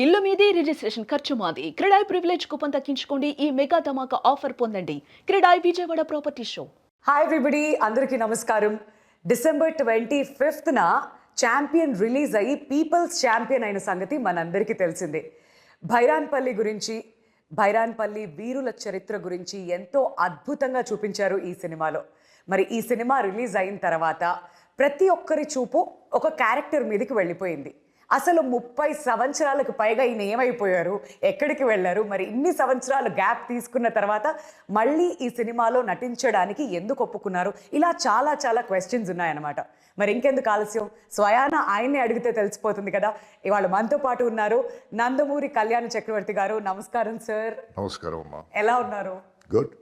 ఇల్లు మీది రిజిస్ట్రేషన్ ఖర్చు మాది. క్రెడాయ్ ప్రివిలేజ్ కూపన్ తగ్గించుకోండి. ఈ మెగా ధమాకా ఆఫర్ పొందండి. CREDAI Vijayawada property show. Hi everybody, అందరికీ నమస్కారం. డిసెంబర్ 25న ఛాంపియన్ రిలీజ్ అయ్యి పీపుల్స్ ఛాంపియన్ అయిన సంగతి మనందరికీ తెలిసిందే. భైరాన్పల్లి గురించి, భైరాన్పల్లి వీరుల చరిత్ర గురించి ఎంతో అద్భుతంగా చూపించారు ఈ సినిమాలో. మరి ఈ సినిమా రిలీజ్ అయిన తర్వాత ప్రతి ఒక్కరి చూపు ఒక క్యారెక్టర్ మీదకి వెళ్ళిపోయింది. అసలు 30 సంవత్సరాలకు పైగా ఈయన ఏమైపోయారు, ఎక్కడికి వెళ్ళారు, మరి ఇన్ని సంవత్సరాలు గ్యాప్ తీసుకున్న తర్వాత మళ్ళీ ఈ సినిమాలో నటించడానికి ఎందుకు ఒప్పుకున్నారు, ఇలా చాలా చాలా క్వశ్చన్స్ ఉన్నాయన్నమాట. మరి ఇంకెందుకు ఆలస్యం, స్వయాన ఆయన్నే అడిగితే తెలిసిపోతుంది కదా. ఇవాళ మనతో పాటు ఉన్నారు నందమూరి కళ్యాణ చక్రవర్తి గారు. నమస్కారం సార్. నమస్కారం అమ్మా. ఎలా ఉన్నారు? గుడ్.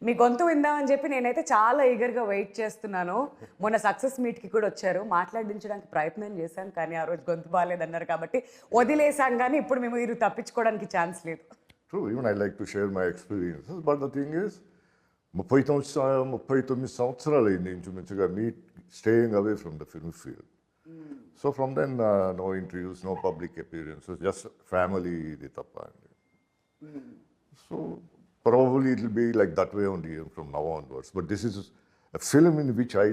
మీ గొంతు విందామని చెప్పి నేనైతే చాలా ఈగర్గా వెయిట్ చేస్తున్నాను. మొన్న సక్సెస్ మీట్కి కూడా వచ్చారు, మాట్లాడించడానికి ప్రయత్నం చేశాం, కానీ ఆ రోజు గొంతు బాగాలేదన్నారు కాబట్టి వదిలేసాం. కానీ ఇప్పుడు మేము మీరు తప్పించుకోవడానికి ఛాన్స్ లేదు. True, even I like to share my experiences, but the thing is 39 సంవత్సరాలు అయింది ఇంచుమించుగా మీ staying away from the film field. So from then no interviews, no public appearances, just family ఇది తప్ప అండి. So probably it will be like that way only from now onwards. But this is a film in which I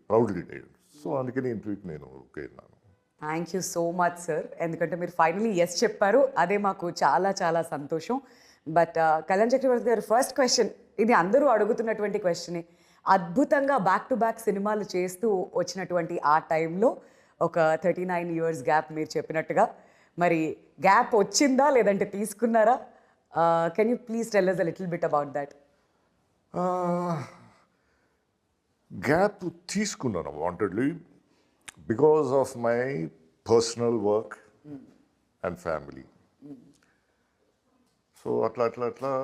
proudly did. So అందుకని ఇంటర్వ్యూకి నేను okay అన్నాను. Thank you so much sir. ఎందుకంటే మీరు finally yes చెప్పారు, అదే మాకు చాలా చాలా సంతోషం. బట్ కళ్యాణ చక్రవర్తి గారు, ఫస్ట్ క్వశ్చన్, ఇది అందరూ అడుగుతున్నటువంటి క్వశ్చనే. అద్భుతంగా బ్యాక్ టు బ్యాక్ సినిమాలు చేస్తూ వచ్చినటువంటి ఆ టైంలో ఒక 39 years గ్యాప్ మీరు చెప్పినట్టుగా, మరి గ్యాప్ వచ్చిందా లేదంటే తీసుకున్నారా? Can you please tell us a little bit about that? Gap తీసుకున్నాను wantedly because of my personal work and family. So అట్లా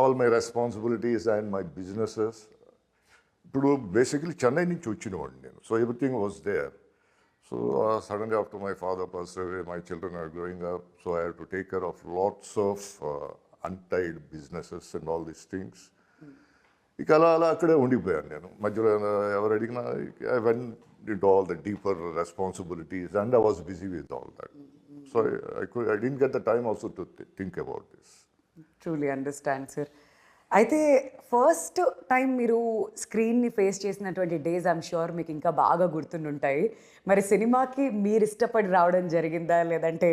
all my responsibilities and my businesses. ఇప్పుడు బేసికలీ చెన్నై నుంచి వచ్చినవాడిని నేను. So everything was there. So suddenly after my father passed away, my children are growing up, so I had to take care of lots of untied businesses and all these things. ఇక అలా అక్కడే ఉండిపోయాను నేను. మధ్యలో ఎవరు అడిగినా I went into all the deeper responsibilities and I was busy with all that. So I didn't get the time also to think about this. Truly understand, sir. అయితే first time మీరు స్క్రీన్ని ఫేస్ చేసినటువంటి days I'm sure మీకు ఇంకా బాగా గుర్తుండుంటాయి. మరి సినిమాకి మీరు ఇష్టపడి రావడం జరిగిందా లేదంటే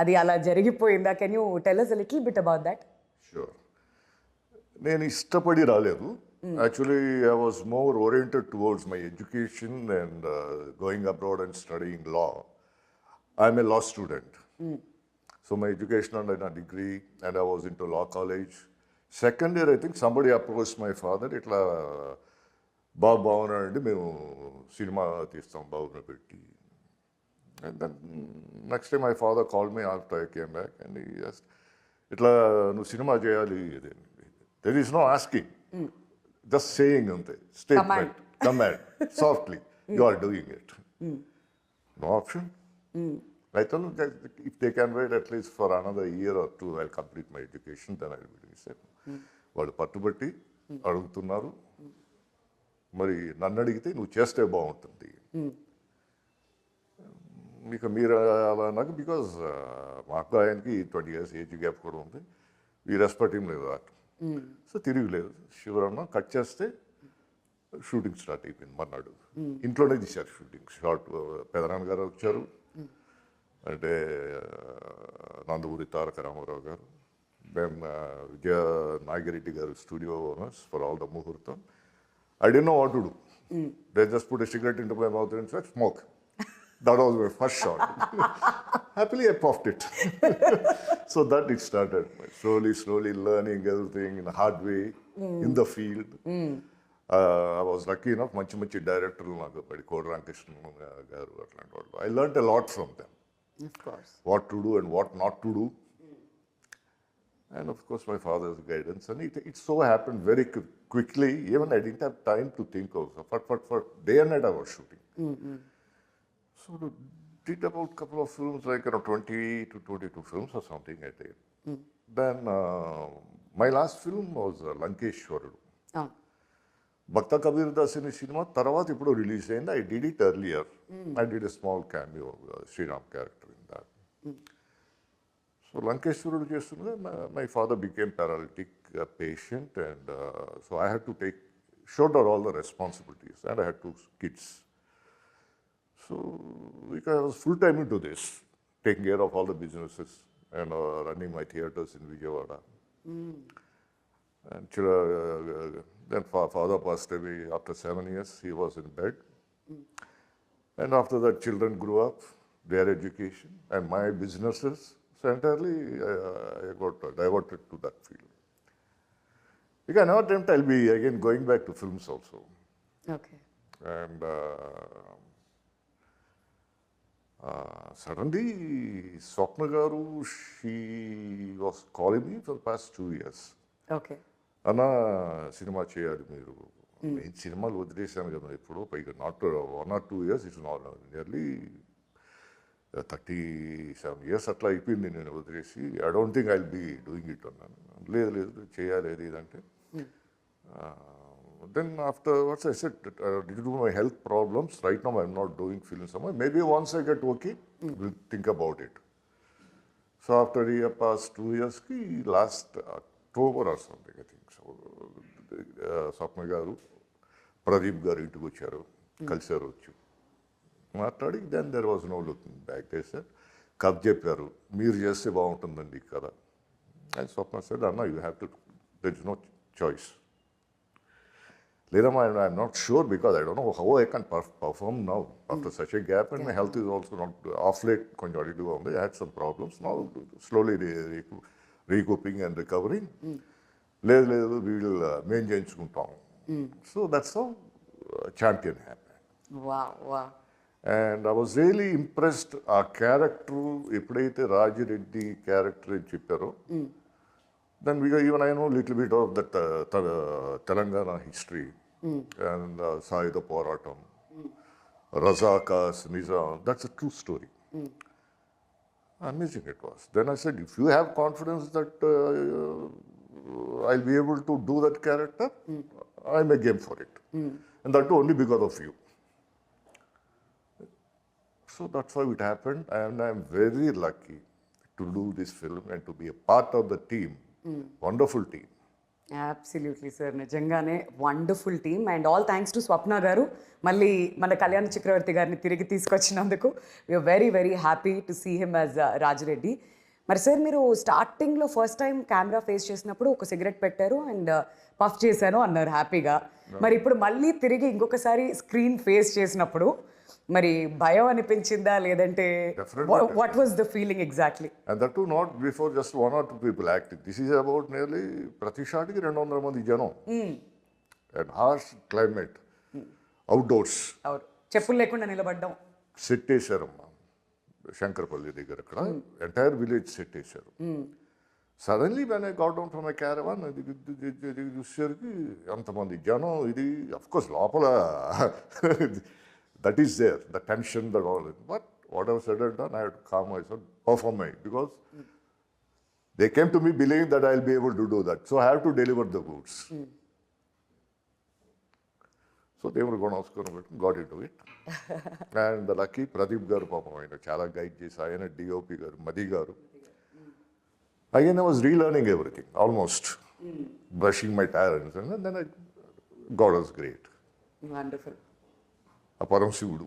అది అలా జరిగిపోయిందా? Can you tell us a little bit about that? Sure. నేను ఇష్టపడి రాలేదు. Actually, I was more oriented towards my education and going abroad and studying law. I'm a law student. So my education and a degree, and I was into law college. Second year, I think somebody approached my father, ఇట్లా బాబు బాగున్నాడండి, మేము cinema తీస్తాం బాబుని పెట్టి. And then next day my father call me after I came back and ఇట్లా నువ్వు సినిమా చేయాలి. There is no asking, just saying అంతే, statement, command, softly you are doing it. No option. I told them that if they can wait at least for another year or two, I'll complete my education, then I'll be doing it. వాళ్ళు పట్టుబట్టి అడుగుతున్నారు, మరి నన్ను అడిగితే నువ్వు చేస్తే బాగుంటుంది. మీకు మీరు అలా నాకు, బికాజ్ మాకు ఆయనకి 20 years ఏజ్ గ్యాప్ కూడా ఉంది. ఈ రెస్పెక్ట్ ఏం లేదు అట్. సో తిరిగిలేదు. శివరన్న కట్ చేస్తే షూటింగ్ స్టార్ట్ అయిపోయింది. మర్నాడు ఇంట్లోనే తీశారు షూటింగ్. షార్ట్ పెదనాన్న గారు వచ్చారు, అంటే నందమూరి తారక రామారావు గారు, దెన్ విజయ నాగిరెడ్డి గారు, studio owners for all the ముహూర్తం. I didn't know what to do. They just put a cigarette into my mouth and said, smoke. That was my first shot. Happily, I puffed it. So that it started. Slowly learning everything in a hard way, in the field. I was lucky enough, మంచి డైరెక్టర్లు నాకు పడి, కోడి రామకృష్ణ గారు అట్లాంటి వాళ్ళు. I learned a lot from them. Of course. What to do and what not to do. And of course my father's guidance. And it so happened very quickly, even I didn't have time to think also. For day and night I was shooting. So did about a couple of films, like 20 to 22 films or something I did. Then my last film was Lankeshwarudu. భక్త కబీర్ దాస్ అనే cinema తర్వాత ఇప్పుడు release అయింది. I did it earlier. I did a small cameo Sriram character in that. So Lankeshwarudu చేస్తుండగా my father became paralytic patient and so I had to take shoulder all the responsibilities and I had 2 kids. So because I was full time into this, taking care of all the businesses and running my theaters in Vijayawada. And then father passed away after 7 years. He was in bed. And after that, children grew up, their education, and my businesses. So entirely, I got diverted to that field. Because I never dreamt I'll be again going back to films also. Okay. And suddenly, Swapna Garu, she was calling me for the past 2 years. Okay. అన్న cinema చేయాలి మీరు. నేను సినిమాలు వదిలేశాను కదా ఇప్పుడు, పైగా not 1 or 2 years, it's nearly 37 years అట్లా అయిపోయింది నేను వదిలేసి. I don't think I will be doing it అన్నాను. లేదు లేదు చేయాలి అది ఇదంటే. Then afterwards I said, due to my health problems, right now I'm not doing films somewhere. Maybe once I get okay, we'll think about it. So after the past 2 years, last October or something, I think. So Swapna Garu, Pradeep Garu ఇంటికి వచ్చారు, కలిసారు వచ్చి మాట్లాడి. Then there was no looking back. They said, కథ చెప్పారు, మీరు చేస్తే బాగుంటుందండి కదా. And Swapna said, Anna, you have to, there is no choice. Later, I'm not sure because I don't know how I can perform now after such a gap, and my health is also not off late. I had some problems. Now slowly recouping and recovering. We will maintain. So that's how Champion happened. Wow. And I was really impressed. Our character, ఎప్పుడైతే Rajireddy character చెప్పారో, then even I know a little bit of that Telangana history and Saida Poratam, Razakas, Nizam. That's a true story. Amazing it was. Then I said, if you have confidence that I'll be able to do that character, I'm a game for it. And that too only because of you. So that's how it happened, and I'm very lucky to do this film and to be a part of the team. Wonderful team. Absolutely sir, నిజంగానే wonderful team. And all thanks to Swapna గారు, మళ్ళీ మన కళ్యాణ్ చక్రవర్తి గారిని తిరిగి తీసుకొచ్చినందుకు. We're very very happy to see him as Rajireddy. మరి sir, మీరు స్టార్టింగ్లో ఫస్ట్ టైం కెమెరా ఫేస్ చేసినప్పుడు ఒక సిగరెట్ పెట్టారు అండ్ పఫ్ చేశాను అన్నారు హ్యాపీగా. మరి ఇప్పుడు మళ్ళీ తిరిగి ఇంకొకసారి స్క్రీన్ ఫేస్ చేసినప్పుడు మరి భయం అనిపించిందా, లేదంటే what was the feeling exactly? And that too not before just 1 or 2 people acting. This is about nearly ప్రతి షాట్కి 200 మంది జనం. And harsh climate, outdoors. అవును, చెప్పులు లేకుండా నిలబడ్డం. సెట్ వేశారమ్మా శంకరపల్లి దగ్గర, అక్కడ ఎంటైర్ విలేజ్ సెట్ వేశారు. Suddenly when I got down from my caravan, ఇది చూసేసరికి అంతమంది జనం. ఇది అఫ్కోర్స్ లోపల that is there, the tension, that all. But whatever said and done, I had to calm myself, perform it, because they came to me believing that I'll be able to do that. So I have to deliver the goods. So they were going to got into it. And the lucky Pradeep Garu, Papa, Chala guide chesi, ayana DOP Garu, Madhi Garu. Again, I was relearning everything, almost. Brushing my tires, and then God was great. Wonderful. Paramashivudu.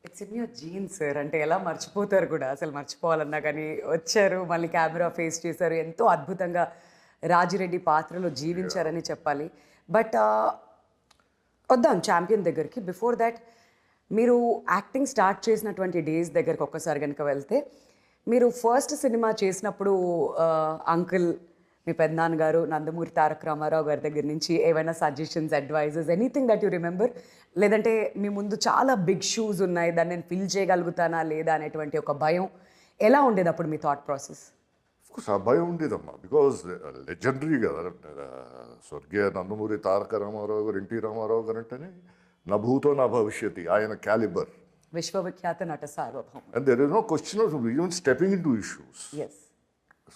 It's in your genes sir. అంటే ఎలా మర్చిపోతారు కూడా, అసలు మర్చిపోవాలన్నా కానీ వచ్చారు, మళ్ళీ camera face చేశారు, ఎంతో అద్భుతంగా రాజిరెడ్డి పాత్రలో జీవించారని చెప్పాలి. బట్ వద్దాం ఛాంపియన్ దగ్గరికి. బిఫోర్ దాట్, మీరు యాక్టింగ్ స్టార్ట్ చేసినటువంటి డేస్ దగ్గరికి ఒక్కసారి కనుక వెళ్తే, మీరు ఫస్ట్ సినిమా చేసినప్పుడు అంకుల్, మీ పెద్దనాన్నగారు నందమూరి తారక రామారావు గారి దగ్గర నుంచి ఏవైనా suggestions, advises, anything that you remember? లేదంటే మీ ముందు చాలా బిగ్ షూస్ ఉన్నాయి, దాన్ని నేను ఫిల్ చేయగలుగుతానా లేదా అనేటువంటి ఒక భయం ఎలా ఉండేది అప్పుడు మీ థాట్ ప్రాసెస్? అఫ్కోర్స్ ఆ భయం ఉండేదమ్మా, బికాజ్ లెజెండరీ కదా. స్వర్గీయ నందమూరి తారక రామారావు గారు, ఎన్టీ రామారావు గారు అంటేనే నా భూతో నా భవిష్యత్తు, ఆయన క్యాలిబర్, విశ్వవిఖ్యాత నట సార్వభౌమ. And there is no question of even stepping in to issues. Yes.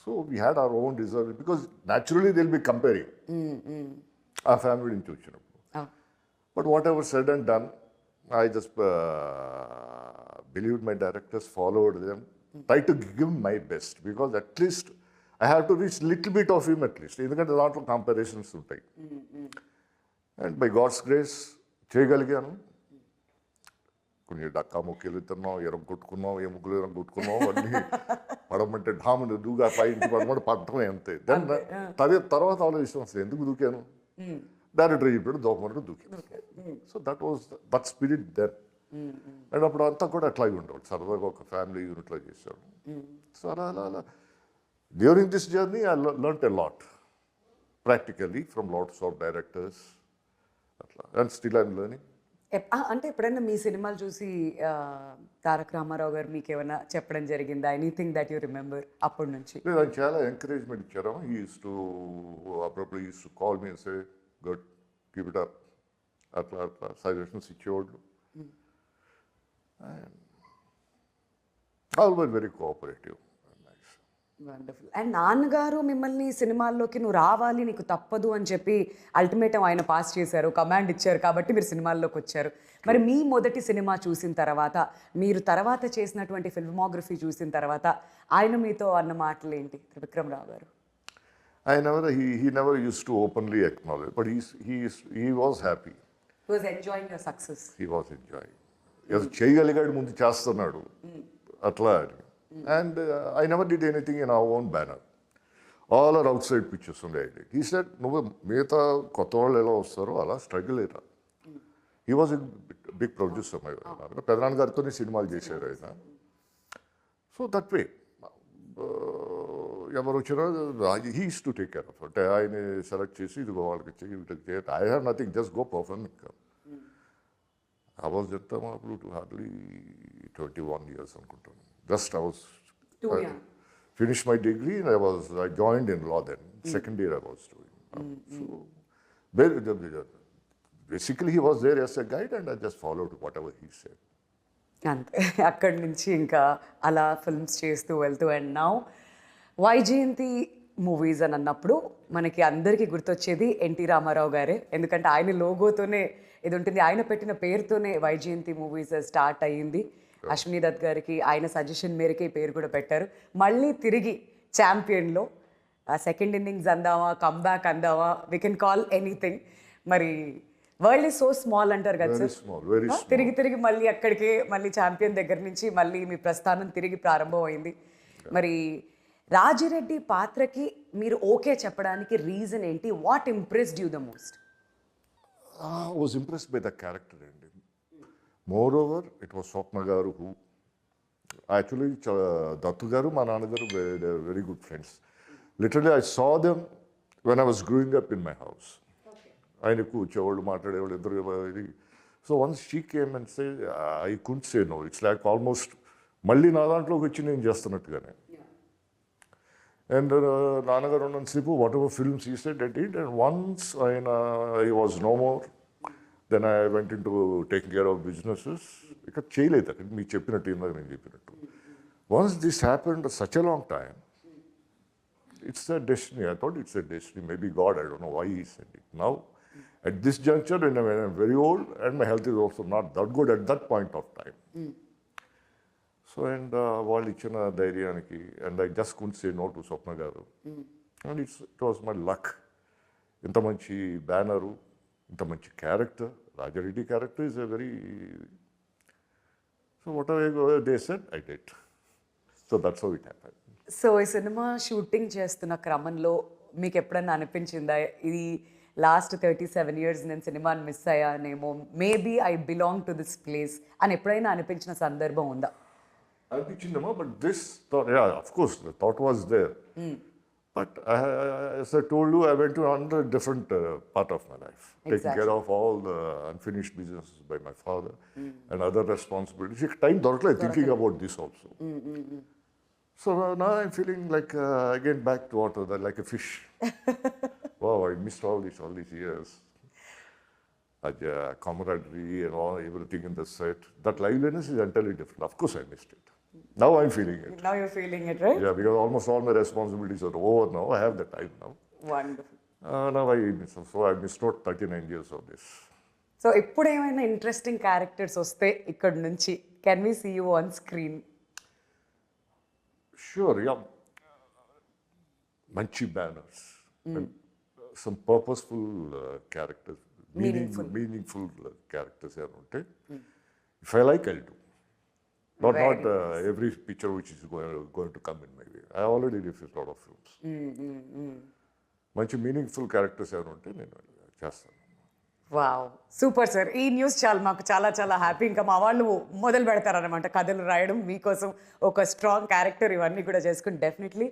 So we had our own reserve, because naturally they'll be comparing our family నుంచి వచ్చినప్పుడు. But whatever said and done, I just believed my directors, followed them, try to give my best because at least I have to reach little bit of him at least, ఎందుకంటే దాంట్లో comparisons ఉంటాయి. And by God's grace చేయగలిగాను. కొన్ని డక్కా ముక్కలు తిన్నాం, ఎరగొట్టుకున్నాం, ఎముకలు ఎరగొట్టుకున్నాం, అన్నీ పడమంటే ఢాములు దూగా పైకి పడమంటే పడటమే అంతే. దెన్ తర్వాత ఆలోచిస్తాం అసలు ఎందుకు దూకాను, డైరెక్టర్ చెప్పాడు దూకమంటే దూకాను. So that spirit then. And అప్పుడు అంతా కూడా అట్లాగే ఉండేవాడు, సరదాగా ఒక ఫ్యామిలీ యూనిట్లో చేశాడు. సో అలా during this journey I learnt a lot practically from lots of directors అట్లా. And still I'm learning. అంటే ఎప్పుడైనా మీ సినిమాలు చూసి తారక రామారావు గారు మీకు ఏమైనా చెప్పడం జరిగిందా? ఎనీథింగ్ దట్ యూ రిమెంబర్ అప్పటి నుంచి? లేదు, ఆయన చాలా ఎంకరేజ్మెంట్ ఇచ్చారు. హీ యూస్ టు అప్పుడప్పుడు use to call me say good keep it up అట్లా సజెషన్స్ ఇచ్చేవాళ్ళు. Always very cooperative. Wonderful. And నాన్నగారు మిమ్మల్ని సినిమాల్లోకి నువ్వు రావాలి, నీకు తప్పదు అని చెప్పి అల్టిమేటం ఆయన పాస్ చేశారు, కమాండ్ ఇచ్చారు, కాబట్టి మీరు సినిమాల్లోకి వచ్చారు. మరి మీ మొదటి సినిమా చూసిన తర్వాత, మీరు తర్వాత చేసినటువంటి ఫిల్మోగ్రఫీ చూసిన తర్వాత ఆయన మీతో అన్న మాటలు ఏంటి త్రివిక్రమ్ రావు గారు? He never used to openly acknowledge, but he was happy. He was enjoying your success. He was enjoying. ఏదో చేయగలిగాడు, ముందు చేస్తున్నాడు అట్లా అని. And I never did anything in our own banner. All are outside pictures on the idea. He said, నువ్వు మిగతా కొత్త వాళ్ళు ఎలా వస్తారో అలా స్ట్రగుల్ అయ్యారా. He was a big producer. పెదనాన్న గారితోనే సినిమాలు చేశారు ఆయన. సో దట్ వే ఎవరు వచ్చినా he use to take care of. అంటే ఆయన సెలెక్ట్ చేసి ఇదిగో వాళ్ళకి ఇచ్చి వీటికి చేయాలి. I have nothing, just go perform. I was చెప్తాము అప్పుడు హార్డ్లీ 21 years అనుకుంటాను. Just I was finished my degree and I joined in law then. Second year I was doing. So basically he was there as a guide and I just followed whatever he said. అంతే, అక్కడి నుంచి ఇంకా అలా films చేస్తూ వెళ్తూ. And now Vyjayanthi movies అని అన్నప్పుడు మనకి అందరికీ గుర్తొచ్చేది ఎన్టీ రామారావు గారే. ఎందుకంటే ఆయన లోగోతోనే ఇది ఉంటుంది, ఆయన పెట్టిన పేరుతోనే వైజయంతి మూవీస్ స్టార్ట్ అయ్యింది. అశ్విని దత్ గారికి ఆయన సజెషన్ మేరకే ఈ పేరు కూడా పెట్టారు. మళ్ళీ తిరిగి ఛాంపియన్లో సెకండ్ ఇన్నింగ్స్ అందామా, కమ్బ్యాక్ అందామా, వీ కెన్ కాల్ ఎనీథింగ్. మరి వరల్డ్ ఈజ్ సో స్మాల్ అంటారు కదా సార్, తిరిగి మళ్ళీ అక్కడికే, మళ్ళీ ఛాంపియన్ దగ్గర నుంచి మళ్ళీ మీ ప్రస్థానం తిరిగి ప్రారంభం అయింది. మరి రాజిరెడ్డి పాత్రకి మీరు ఓకే చెప్పడానికి రీజన్ ఏంటి? What impressed you the most? I was impressed by the character ending. Moreover, it was Swapna garu who actually Dattu garu, ma nana garu, they are very good friends. Literally, I saw them when I was growing up in my house. Ayana కూర్చోవాళ్ళు, మాట్లాడేవాళ్ళు ఇద్దరు. So once she came and said, I couldn't say no. It's like almost మళ్ళీ నా దాంట్లోకి వచ్చి నేను చేస్తున్నట్టుగానే. And నాన్నగారు ఉన్నంతసేపు whatever films he said I did. And once he was no more, then I went into taking care of businesses. ఇక చేయలేదు అక్కడ మీకు చెప్పినట్టు, ఇందాక నేను చెప్పినట్టు. Once this happened such a long time, it's a destiny. I thought it's a destiny. Maybe God, I don't know why he said it. Now, at this juncture, when I'm very old and my health is also not that good at that point of time. So, and వాళ్ళు ఇచ్చిన ధైర్యానికి, and I just couldn't say no to Swapna garu. And it was my luck. ఇంత మంచి banner, ఇంత మంచి character. Rajareddy character is a very, so whatever they said, I did. So that's how it happened. So ఈ cinema shooting చేస్తున్న క్రమంలో మీకు ఎప్పుడన్నా అనిపించిందా, ఇది లాస్ట్ 37 years నేను సినిమాని మిస్ అయ్యానేమో, maybe I belong to this place అని ఎప్పుడైనా అనిపించిన సందర్భం ఉందా? అనిపించిందమ్మా, but this thought, yeah, of course, the thought was there. But as I told you, I went to another different part of my life, taking care of all the unfinished businesses by my father and other responsibilities. Time dorkle thinking about this also. So now I'm feeling like again back to water, like a fish. Wow, I missed all these years. Camaraderie and all, everything in the set. That liveliness is entirely different. Of course, I missed it. Now I'm feeling it. Now you're feeling it, right? Yeah, because almost all my responsibilities are over now. I have the time now. Wonderful. Now I miss. So I missed out 39 years of this. So ఎప్పుడు ఏమైనా interesting characters వస్తే ఇక్కడ నుంచి can we see you on screen? Sure yeah, మంచి banners, some purposeful characters, meaningful characters ఏమైనా ఉంటే, if I like I do. Not every picture which is going to come in my way. I already refused a lot of films. మంచి meaningful characters ఏమైనా ఉంటే నేను చేస్తాను. Wow, super sir. ఈ news మాకు చాలా చాలా హ్యాపీ. ఇంకా మా వాళ్ళు మొదలు పెడతారనమాట కథలు రాయడం మీకోసం, ఒక స్ట్రాంగ్ క్యారెక్టర్ ఇవన్నీ కూడా చేసుకుని డెఫినెట్లీ